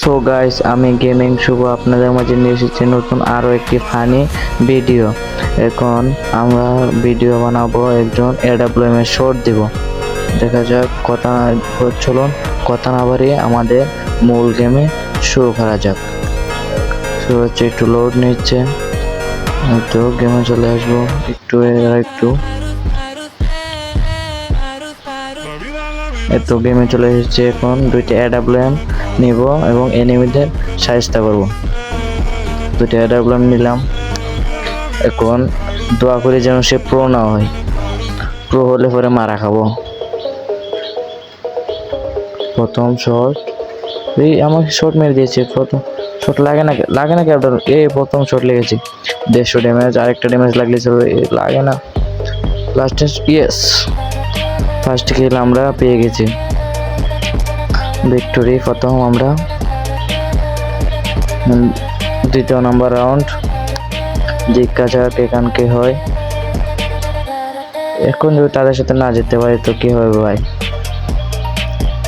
So guys, আমি gaming শুভ আপনাদের মাঝে নিয়ে এসেছি নতুন আরও একটি ফানি ভিডিও। এখন আমরা ভিডিও বানাবো, একজন এডাব্লিউএম এর শট দিব। দেখা যাক, চলুন কথা না বাড়িয়ে আমাদের মূল গেমে শুরু করা যাক। শুরু হচ্ছে, একটু লোড নিচ্ছে, একটু গেমে চলে আসবো, একটু গেমে চলে এসেছে। এখন দুইটা এডাব্লিউএম নিব এবং এনিমিদের সাহায্য করব। দুইটা এডাব্লিউএম নিলাম। এখন দোয়া করি যেন সে প্রো না হয়, প্রো হলে পরে মারা খাবো। প্রথম শট, এই আমাকে শট মেরে দিয়েছে। প্রথম শট লাগে না ক্যাপ্টেন, এই প্রথম শট লেগেছে। 150 ড্যামেজ, আরেকটা ড্যামেজ লাগলে চলবে, লাগে না। লাস্টে ইয়েস, ফার্স্ট কিল আমরা পেয়ে গেছি, ভিক্টোরি। প্রথম আমরা দ্বিতীয় নম্বর রাউন্ড। দেখা যাক এখান কি হয়। এখন যদি তাদের সাথে না যেতে পারি তো কি হবে ভাই।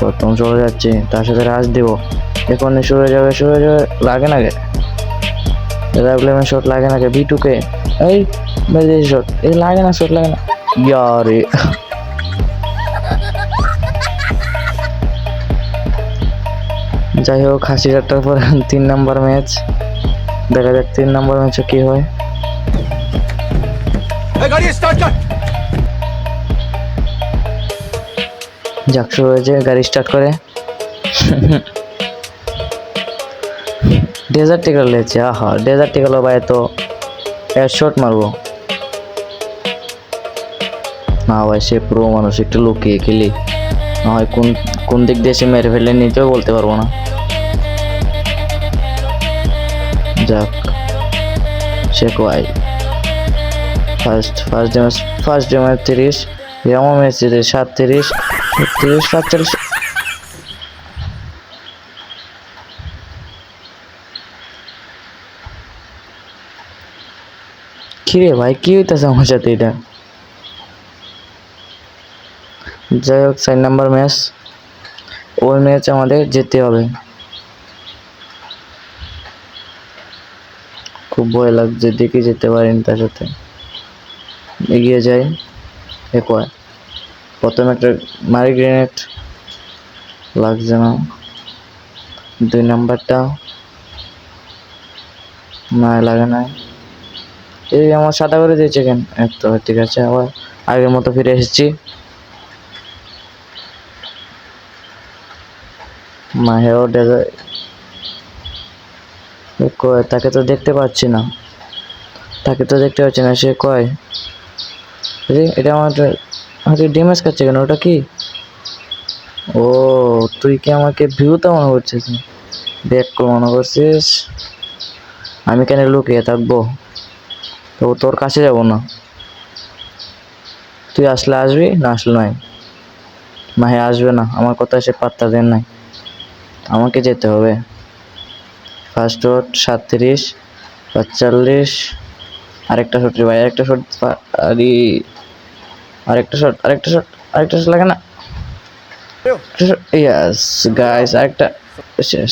প্রথম চলে যাচ্ছে, তার সাথে রাজ দিব। এখন শুরু হয়ে যাবে, লাগে না গে এডাব্লিউএম শট, লাগে না গে বিটুকে। এই মেরে শট, এই লাগে না, শট লাগে না ইয়ারে। যাই হোক, হাসি ঠাট্টার পর 3 নম্বর ম্যাচ। দেখা যাক 3 নম্বর ম্যাচে কি হয়। যাক, শুরু হয়েছে, গাড়ি স্টার্ট করে। ডেজার্ট টিকাল লেছে, আহা ডেজার্ট টিকাল ভাই, তো শট মারবো না ভাই। সে পুরো মানুষ, একটু লুকিয়ে খেলি না হয়, কোন দিক দিয়ে সে মেরে ফেলে নিতেও বলতে পারবো না। যাক, সে কয় ফার্স্ট ড্যামেজ 30, এমন মেরেছে 37, 45। কিরে ভাই, কি হইতেছে আমার সাথে এটা? যাই হোক, 4 নম্বর ম্যাচ। ওই ম্যাচ আমাদের যেতে হবে। খুব ভয় লাগছে, দেখে যেতে পারিনি তার সাথে। এগিয়ে যাই। প্রথম একটা মারি গ্রেনেড, লাগছে না। 2 নাম্বারটা না, লাগে নাই। এই আমার সাদা করে দিয়েছে কেন? তো ঠিক আছে, আবার আগের মতো ফিরে এসেছি। মাহেও তাকে তো দেখতে পাচ্ছি না, সে কয় এটা আমার ড্যামেজ খাচ্ছে কেন? ওটা কি? ও, তুই কি আমাকে ভিউতে মনে করছিস? ব্যাক মনে করছিস? আমি কেন লুকিয়ে থাকবো? তো তোর কাছে যাব না, তুই আসলে আসবি, না আসলে নাই। মাহে আসবে না, আমার কথা সে পাত্তা দেন নাই, আমাকে যেতে হবে। ফার্স্ট শট 37, 45, আরেকটা শট রে ভাই, আরেকটা শট লাগে না। ইয়েস গাইস, আরেকটা শেষ।